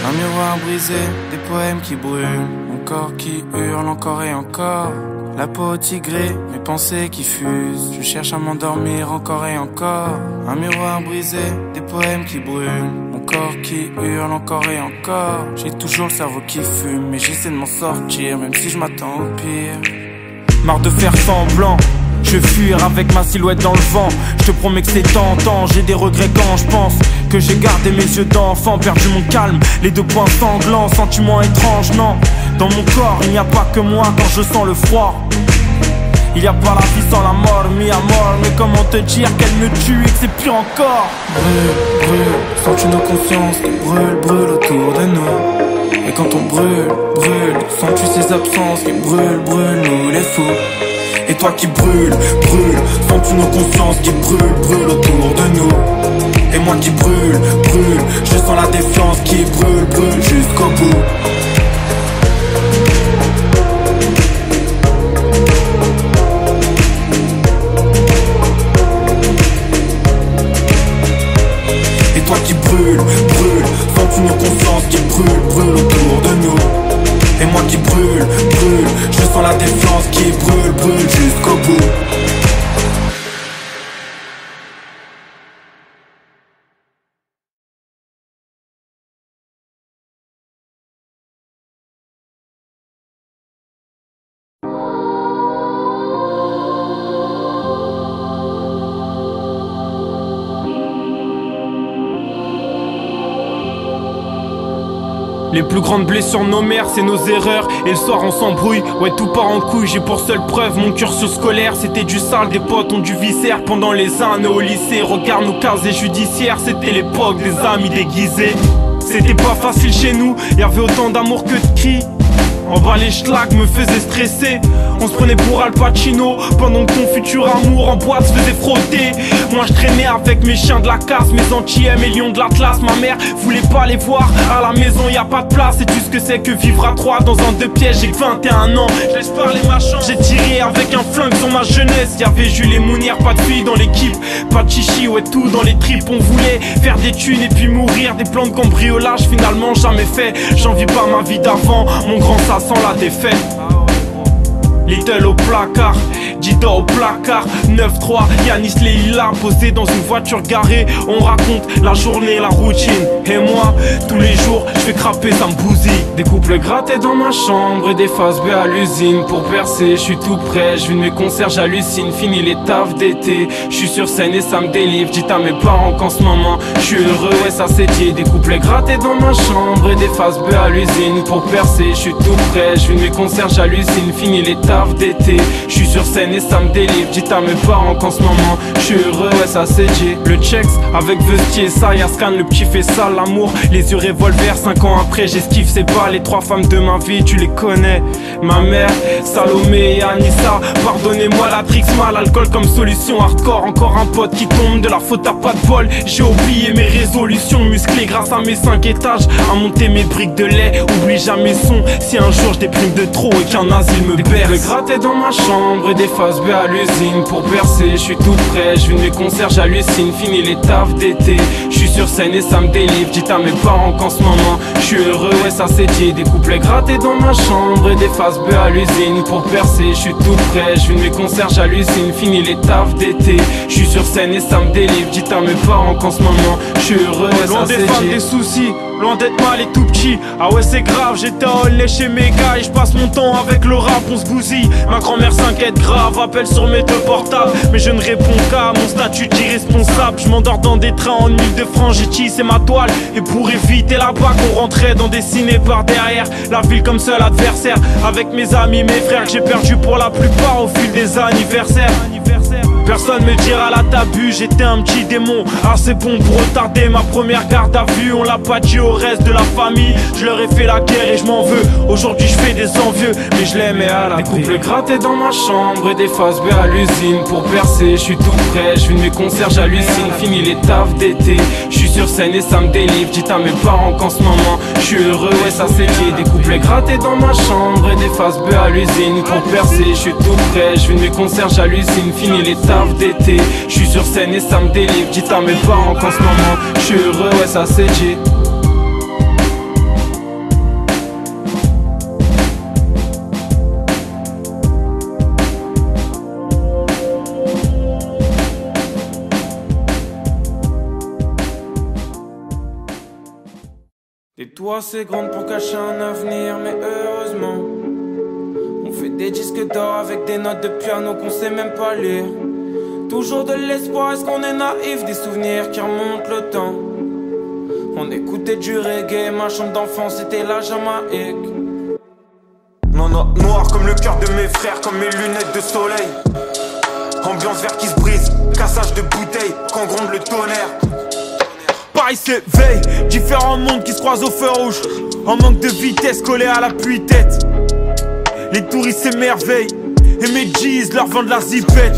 Un miroir brisé, des poèmes qui brûlent, mon corps qui hurle encore et encore. La peau tigrée, mes pensées qui fusent, je cherche à m'endormir encore et encore. Un miroir brisé, des poèmes qui brûlent, mon corps qui hurle encore et encore. J'ai toujours le cerveau qui fume, mais j'essaie de m'en sortir, même si je m'attends au pire. Marre de faire semblant, je vais fuir avec ma silhouette dans le vent. Je te promets que c'est tentant, j'ai des regrets quand je pense que j'ai gardé mes yeux d'enfant, perdu mon calme, les deux poings sanglants, sentiments étranges, non. Dans mon corps, il n'y a pas que moi quand je sens le froid. Il n'y a pas la vie sans la mort, mis à mort. Mais comment te dire qu'elle me tue et que c'est pire encore. Brûle, sens-tu nos consciences qui brûlent autour de nous. Et quand on brûle, sens-tu ces absences qui brûlent nous les fous. Et toi qui brûle, sens-tu nos consciences qui brûlent autour de nous. Et moi qui brûle, je sens la défiance qui brûle jusqu'au bout. Et toi qui brûle, sens-tu nos consciences qui brûlent autour de nous. Et moi qui brûle, je sens la défiance qui brûle jusqu'au bout. Les plus grandes blessures nos mères, c'est nos erreurs. Et le soir on s'embrouille, ouais tout part en couille. J'ai pour seule preuve mon cursus scolaire. C'était du sale, des potes ont du viscère. Pendant les années au lycée, regarde nos casiers judiciaires. C'était l'époque des amis déguisés. C'était pas facile chez nous, y'avait autant d'amour que de cris. En bas les schlags me faisaient stresser. On se prenait pour Al Pacino, pendant que ton futur amour en boîte se faisait frotter. Moi je traînais avec mes chiens de la casse, mes antillais, mes lions de l'Atlas. Ma mère voulait pas les voir, à la maison y a pas de place. Sais-tu ce que c'est que vivre à 3 dans un 2 pièges? J'ai que 21 ans, je laisse parler ma chance. J'ai tiré avec un flingue sur ma jeunesse. Y'avait Jules et Mounière, pas de filles dans l'équipe, pas de chichi, ouais tout dans les tripes. On voulait faire des thunes et puis mourir. Des plans de cambriolage finalement jamais fait. J'envie pas ma vie d'avant, mon grand ça sent la défaite. Little au placard, Dida au placard, 9-3, Yanis Leila posé dans une voiture garée. On raconte la journée, la routine. Et moi, tous les jours, je fais craper, ça me bousille. Des couples grattés dans ma chambre et des faces B à l'usine. Pour percer, je suis tout prêt, je vis de mes concerts, j'hallucine. Fini les tafs d'été, je suis sur scène et ça me délivre. Dites à mes parents qu'en ce moment, je suis heureux et ça c'est dit. Des couples grattés dans ma chambre et des faces B à l'usine. Pour percer, je suis tout prêt, je vis de mes concerts, j'hallucine. Fini les tafs d'été, je suis sur scène et ça me délivre. Dites à mes parents qu'en ce moment je suis heureux, ouais ça c'est dit. Le checks avec Vestier, ça y'a scan, le petit fait ça, l'amour. Les yeux revolver, 5 ans après j'esquive ces balles. Les 3 femmes de ma vie, tu les connais. Ma mère, Salomé et Anissa. Pardonnez-moi la trixma, l'alcool comme solution hardcore. Encore un pote qui tombe, de la faute à pas de bol. J'ai oublié mes résolutions musclées grâce à mes 5 étages. À monter mes briques de lait, oublie jamais son. Si un jour je déprime de trop et qu'un asile me berce. Gratté dans ma chambre et des faces B à l'usine. Pour percer, je suis tout prêt, je vis de mes concerts, j'hallucine. Fini les tafs d'été, je suis sur scène et ça me délivre. Dites à mes parents qu'en ce moment je suis heureux, ouais ça c'est dit. Des couplets grattés dans ma chambre et des faces B à l'usine. Pour percer, je suis tout prêt, je vis de mes concerts, j'hallucine. Fini les tafs d'été, je suis sur scène et ça me délivre. Dites à mes parents qu'en ce moment je suis heureux, ouais ça c'est dit. Loin des des soucis, loin d'être mal et tout petit. Ah ouais c'est grave, j'étais en lait chez mes gars et je passe mon temps avec le rap, on se bousille. Ma grand-mère s'inquiète grave, appelle sur mes 2 portables. Mais je ne réponds qu'à mon statut d'irresponsable. Je m'endors dans des trains en Ile-de-France, j'ai tissé ma toile. Et pour éviter la bague, on rentrait dans des ciné par derrière. La ville comme seul adversaire, avec mes amis, mes frères que j'ai perdu pour la plupart au fil des anniversaires. Personne me dira là t'as bu, j'étais un petit démon. Assez bon pour retarder ma première garde à vue. On l'a pas dit au reste de la famille, je leur ai fait la guerre et je m'en veux. Aujourd'hui je fais des envieux, mais je l'aimais à la Des couples grattés dans ma chambre et des faces B à l'usine. Pour percer, je suis tout prêt, je vis de mes concerts, j'hallucine. Fini les tafs d'été, je suis sur scène et ça me délivre. Dites à mes parents qu'en ce moment je suis heureux, ouais ça c'est dit. Des couples grattés dans ma chambre et des faces B à l'usine. Pour percer, je suis tout prêt, je vis de mes concerts, j'hallucine. Fini les tafs d'été, je suis sur scène et ça me délivre. Dites à mes parents qu'en ce moment je suis heureux, ouais ça c'est dit. Des toits assez grandes pour cacher un avenir, mais heureusement on fait des disques d'or avec des notes de piano qu'on sait même pas lire. Toujours de l'espoir, est-ce qu'on est naïf? Des souvenirs qui remontent le temps. On écoutait du reggae, ma chambre d'enfance c'était la Jamaïque. Noir comme le cœur de mes frères, comme mes lunettes de soleil. Ambiance vert qui se brise, cassage de bouteilles, quand gronde le tonnerre. Paris s'éveille, différents mondes qui se croisent au feu rouge. En manque de vitesse, collé à l'appui-tête. Les touristes s'émerveillent, et mes G's leur vendent la zipette.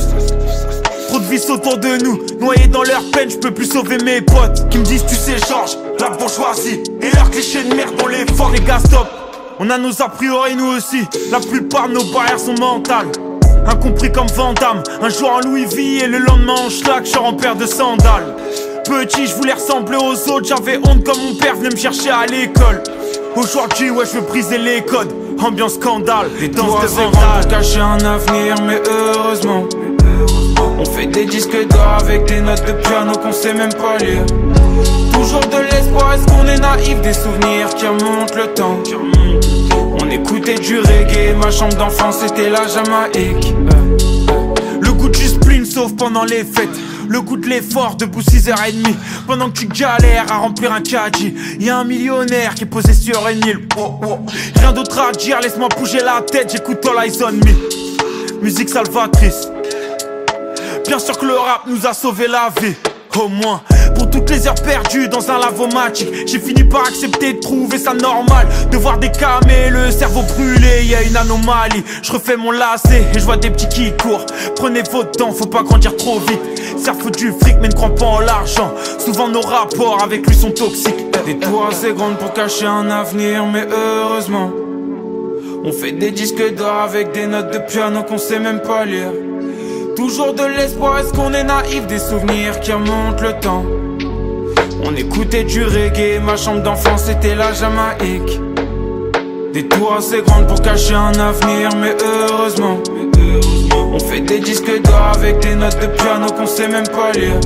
Trop de vices autour de nous, noyés dans leur peine, je peux plus sauver mes potes. Qui me disent tu sais Georges, la bourgeoisie et leurs clichés de merde, on les fort. Les gars stop, on a nos a priori nous aussi. La plupart de nos barrières sont mentales. Incompris comme Van Damme, un jour en Louis V et le lendemain en schlag, je suis en paire de sandales. Petit, je voulais ressembler aux autres, j'avais honte comme mon père venait me chercher à l'école. Aujourd'hui, ouais, je veux briser les codes. Ambiance scandale, Les danse toits de c'est grand vandale. pour cacher un avenir, mais heureusement on fait des disques d'or avec des notes de piano qu'on sait même pas lire. Toujours de l'espoir, est-ce qu'on est naïf? Des souvenirs qui remontent le temps. On écoutait du reggae, ma chambre d'enfance c'était la Jamaïque. Le goût du spleen sauf pendant les fêtes. Le goût de l'effort, debout 6h30. Pendant que tu galères à remplir un caddie, y'a un millionnaire qui est posé sur une île. Rien d'autre à dire, laisse-moi bouger la tête. J'écoute All Eyes on Me. Musique salvatrice. Bien sûr que le rap nous a sauvé la vie. Au moins, pour toutes les heures perdues dans un lavomatique, j'ai fini par accepter de trouver ça normal. De voir des camés, le cerveau brûlé, y a une anomalie. Je refais mon lacet et je vois des petits qui courent. Prenez votre temps, faut pas grandir trop vite. Cerveau du fric mais ne crois pas en l'argent. Souvent nos rapports avec lui sont toxiques. Des tours assez grandes pour cacher un avenir, mais heureusement on fait des disques d'or avec des notes de piano qu'on sait même pas lire. Toujours de l'espoir, est-ce qu'on est naïf? Des souvenirs qui remontent le temps. On écoutait du reggae, ma chambre d'enfance c'était la Jamaïque. Des tours assez grandes pour cacher un avenir, mais heureusement on fait des disques d'or avec des notes de piano qu'on sait même pas lire.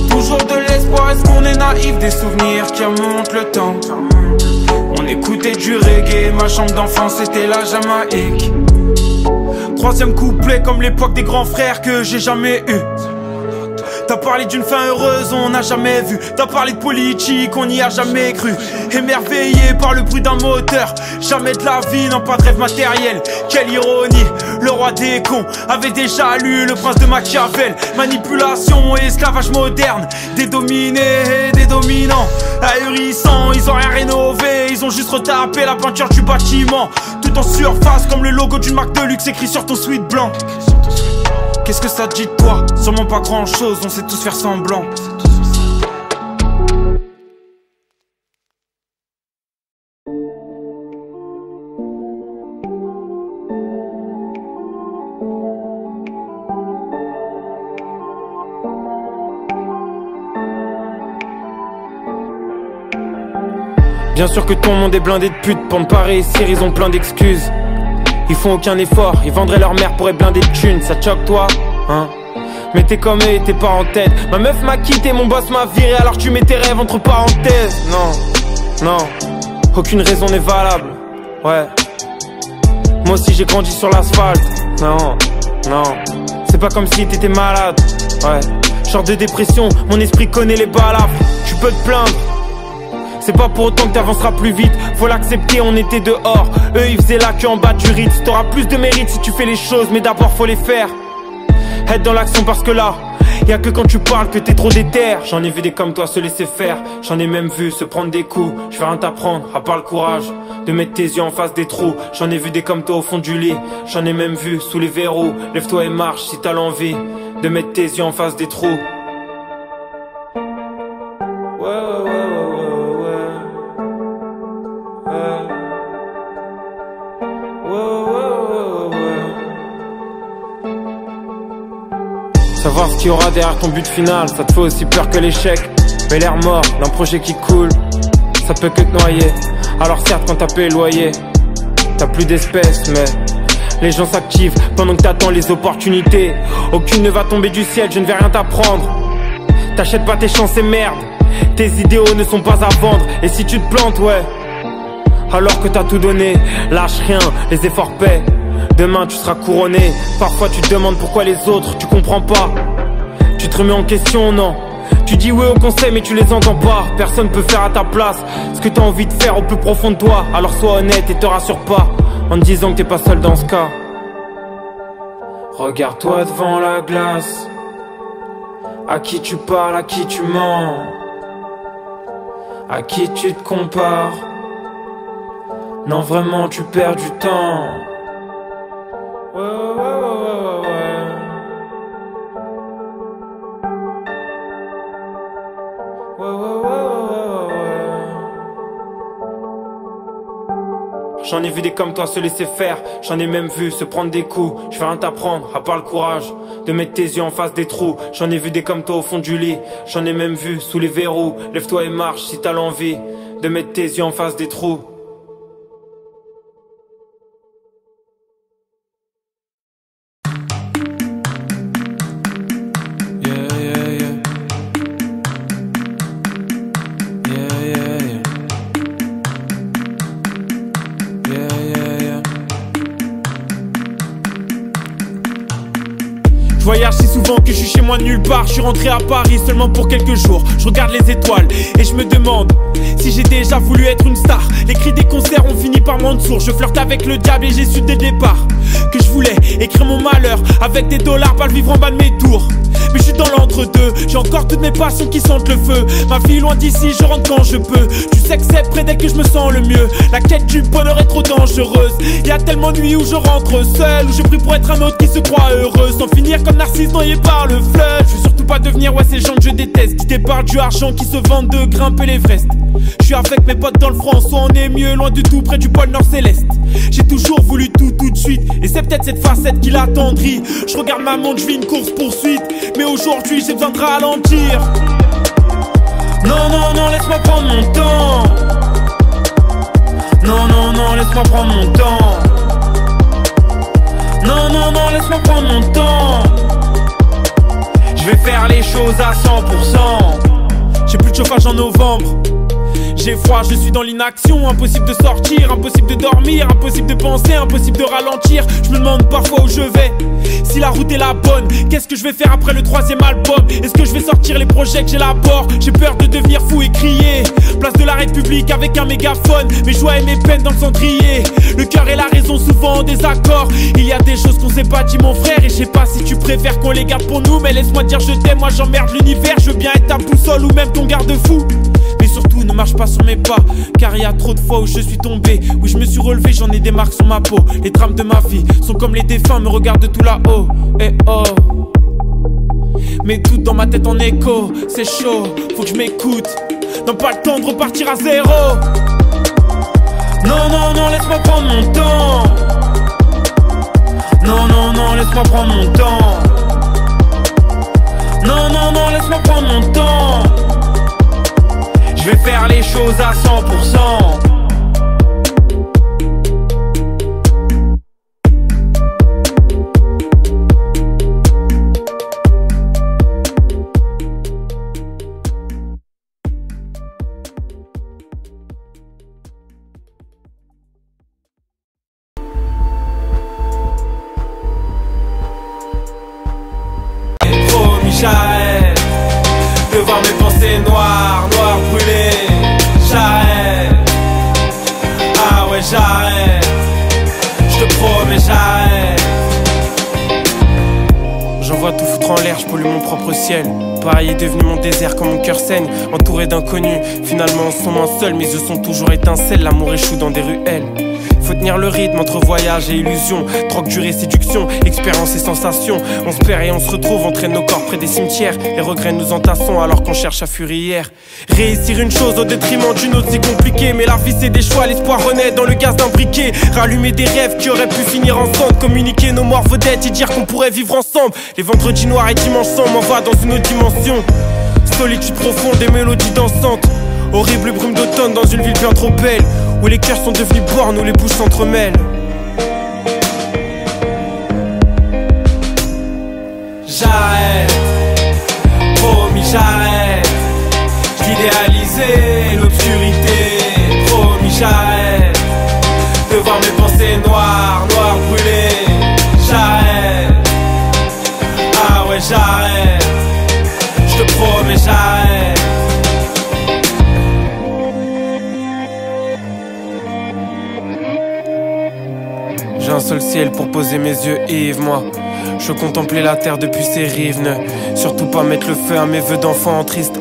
Toujours de l'espoir, est-ce qu'on est naïf? Des souvenirs qui remontent le temps. On écoutait du reggae, ma chambre d'enfance c'était la Jamaïque. Troisième couplet comme l'époque des grands frères que j'ai jamais eu. T'as parlé d'une fin heureuse, on n'a jamais vu. T'as parlé de politique, on n'y a jamais cru. Émerveillé par le bruit d'un moteur. Jamais de la vie, non pas de rêve matériel. Quelle ironie, le roi des cons avait déjà lu le prince de Machiavel. Manipulation et esclavage moderne. Des dominés et des dominants. Ahurissants, ils ont rien rénové. Ils ont juste retapé la peinture du bâtiment. Tout en surface comme le logo d'une marque de luxe écrit sur ton sweat blanc. Qu'est-ce que ça te dit de toi? Sûrement pas grand chose, on sait tous faire semblant. Bien sûr que ton monde est blindé de putes. Pour ne pas réussir, ils ont plein d'excuses. Ils font aucun effort, ils vendraient leur mère pour être blindés de thunes. Ça te choque toi, hein? Mais t'es comme eux et t'es pas en tête. Ma meuf m'a quitté, mon boss m'a viré. Alors tu mets tes rêves entre parenthèses. Non, non, aucune raison n'est valable. Ouais, moi aussi j'ai grandi sur l'asphalte. Non, non, c'est pas comme si t'étais malade. Ouais, genre de dépression, mon esprit connaît les balafres. Tu peux te plaindre, c'est pas pour autant que t'avanceras plus vite. Faut l'accepter, on était dehors. Eux ils faisaient la queue en bas du Ritz. T'auras plus de mérite si tu fais les choses, mais d'abord faut les faire. Être dans l'action parce que là, y'a que quand tu parles que t'es trop déter. J'en ai vu des comme toi se laisser faire. J'en ai même vu se prendre des coups. Je vais rien t'apprendre, à part le courage de mettre tes yeux en face des trous. J'en ai vu des comme toi au fond du lit. J'en ai même vu sous les verrous. Lève-toi et marche si t'as l'envie de mettre tes yeux en face des trous. Savoir ce qu'il y aura derrière ton but final, ça te fait aussi peur que l'échec. Mais l'air mort d'un projet qui coule, ça peut que te noyer. Alors certes quand t'as payé le loyer, t'as plus d'espèces, mais les gens s'activent pendant que t'attends les opportunités. Aucune ne va tomber du ciel, je ne vais rien t'apprendre. T'achètes pas tes chances et merde. Tes idéaux ne sont pas à vendre. Et si tu te plantes, ouais, alors que t'as tout donné, lâche rien, les efforts paient. Demain tu seras couronné. Parfois tu te demandes pourquoi les autres, tu comprends pas. Tu te remets en question, non. Tu dis oui au conseil mais tu les entends pas. Personne peut faire à ta place ce que t'as envie de faire au plus profond de toi. Alors sois honnête et te rassure pas en te disant que t'es pas seul dans ce cas. Regarde-toi devant la glace. À qui tu parles, à qui tu mens, à qui tu te compares. Non vraiment tu perds du temps. Ouais, ouais, ouais, ouais, ouais. Ouais, ouais, ouais, ouais. J'en ai vu des comme toi se laisser faire. J'en ai même vu se prendre des coups. Je vais rien t'apprendre, à part le courage de mettre tes yeux en face des trous. J'en ai vu des comme toi au fond du lit. J'en ai même vu sous les verrous. Lève-toi et marche si t'as l'envie de mettre tes yeux en face des trous. Je voyage si souvent que je suis chez moi de nulle part. Je suis rentré à Paris seulement pour quelques jours. Je regarde les étoiles et je me demande si j'ai déjà voulu être une star. Les cris des concerts ont fini par me rendre sourd. Je flirte avec le diable et j'ai su dès le départ que je voulais écrire mon malheur avec des dollars, pas le vivre en bas de mes tours. Mais je suis dans l'entre-deux, j'ai encore toutes mes passions qui sentent le feu. Ma vie loin d'ici, je rentre quand je peux. Tu sais que c'est près d'elle que je me sens le mieux. La quête du bonheur est trop dangereuse. Y'a tellement de nuits où je rentre seul, où je prie pour être un autre qui se croit heureux, sans finir comme Narcisse noyé par le fleuve. Je veux surtout pas devenir ces gens que je déteste, qui départent du argent, qui se vendent de grimper l'Everest. Je suis avec mes potes dans le François, on est mieux, loin du tout, près du pôle Nord céleste. J'ai toujours voulu tout de suite, et c'est peut-être cette facette qui l'attendrit. Je regarde ma montre, je vis une course poursuite, mais aujourd'hui j'ai besoin de ralentir. Non, non, non, laisse-moi prendre mon temps. Non, non, non, laisse-moi prendre mon temps. Non, non, non, laisse-moi prendre mon temps. Je vais faire les choses à 100%. J'ai plus de chauffage en novembre. J'ai froid, je suis dans l'inaction. Impossible de sortir, impossible de dormir, impossible de penser, impossible de ralentir. Je me demande parfois où je vais, si la route est la bonne. Qu'est-ce que je vais faire après le 3e album? Est-ce que je vais sortir les projets que j'élabore? J'ai peur de devenir fou et crier place de la République avec un mégaphone, mes joies et mes peines dans le cendrier. Le cœur et la raison souvent en désaccord. Il y a des choses qu'on s'est pas dit mon frère, et je sais pas si tu préfères qu'on les garde pour nous, mais laisse-moi dire je t'aime, moi j'emmerde l'univers. Je veux bien être ta boussole ou même ton garde-fou, mais surtout ne marche pas sur mes pas, car il y a trop de fois où je suis tombé, où je me suis relevé, j'en ai des marques sur ma peau. Les drames de ma vie sont comme les défunts, me regardent de tout là-haut. Et oh, mais tout dans ma tête en écho, c'est chaud, faut que je m'écoute. Non, pas le temps de repartir à zéro. Non, non, non, laisse-moi prendre mon temps. Non, non, non, laisse-moi prendre mon temps. Non, non, non, laisse-moi prendre mon temps. Je vais faire les choses à 100%. J'arrête de voir mes pensées noires, noires brûlées. J'arrête, ah ouais j'arrête. Je te promets j'arrête. J'envoie tout foutre en l'air, je pollue mon propre ciel. Paris est devenu mon désert quand mon cœur saigne, entouré d'inconnus. Finalement on se sent moins seul, mes yeux sont toujours étincelles. L'amour échoue dans des ruelles. Faut tenir le rythme entre voyage et illusion, drogue, durée, séduction, expérience et sensation. On se perd et on se retrouve, on traîne nos corps près des cimetières. Les regrets nous entassons alors qu'on cherche à fuir hier. Réussir une chose au détriment d'une autre c'est compliqué, mais la vie c'est des choix, l'espoir renaît dans le gaz d'un briquet. Rallumer des rêves qui auraient pu finir ensemble, communiquer nos morts vedettes et dire qu'on pourrait vivre ensemble. Les vendredis noirs et dimanches sans m'envoient dans une autre dimension. Solitude profonde, des mélodies dansantes. Horrible brume d'automne dans une ville bien trop belle, où les cœurs sont devenus bornes, où les bouches s'entremêlent. J'arrête, promis j'arrête. J'idéalisais l'obscurité, promis j'arrête. De voir mes pensées noires, noires brûlées. J'arrête, ah ouais j'arrête. Je te promets j'arrête. J'ai un seul ciel pour poser mes yeux, Yves, moi. Je contemplais la terre depuis ses rives, ne surtout pas mettre le feu à mes vœux d'enfant triste.